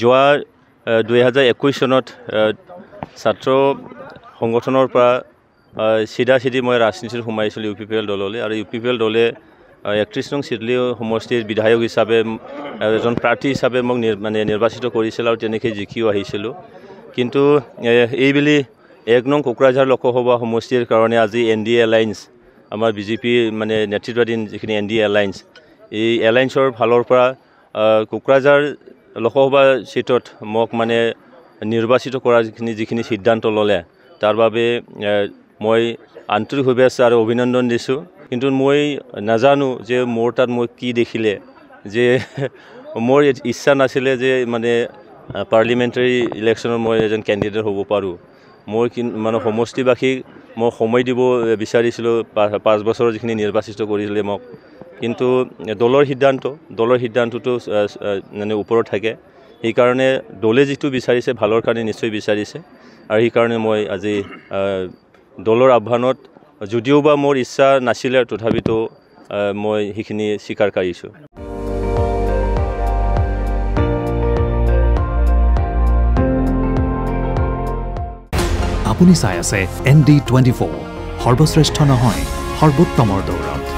যোৱা 2021 চনত ছাত্ৰ সংগঠনৰ পৰা চিধা মই ৰাজনীতিত সোমাইছিলোঁ UPPL দললৈ আৰু UPPL দলে 31 নং চিডলি সমষ্টিৰ বিধায়ক হিচাপে এজন প্ৰাৰ্থী হিচাপে মোক নিৰ্বাচিত কৰিছিল আৰু তেনেকৈ জিকিও আহিছিলোঁ কিন্তু এইবেলি 1 নং কোকৰাঝাৰ লোকসভা সমষ্টিৰ কাৰণে আজি NDA এলায়েন্স আমাৰ BJP নেতৃত্বাধীন যিখিনি NDA এলায়েন্স এই এলায়েন্সৰ ফালৰ পৰা কোকৰাঝাৰ লোকসভা সিটত মোক নিৰ্বাচিত কৰাৰ যিখিনি সিদ্ধান্ত ল'লে তাৰ বাবে মই আন্তৰিক শুভেচ্ছা আৰু অভিনন্দন দিছোঁ কিন্তু মই নাজানো যে মোৰ তাত মই কি দেখিলে যে মোৰ ইচ্ছা নাছিলে যে পাৰ্লিমেণ্টাৰী ইলেকশ্যনত মই এজন কেণ্ডিডেট হ'ব পাৰোঁ মই সমষ্টিবাসীক মই সময় দিব বিচাৰিছিলোঁ 5 বছৰৰ যিখিনি নিৰ্বাচিত কৰিছিলে মোক কিন্তু দলৰ সিদ্ধান্তটো ওপৰত থাকে সেইকাৰণে দলে যিটো বিচাৰিছে ভালৰ কাৰণে নিশ্চয় বিচাৰিছে আৰু সেইকাৰণে মই আজি দলৰ আহ্বানত যদিও বা মোৰ ইচ্ছা নাছিলে তথাপিতো মই সেইখিনি স্বীকাৰ কৰিছোঁ আপুনি চাই আছে ND24 সৰ্বশ্ৰেষ্ঠ নহয় সৰ্বোত্তমৰ দৌৰত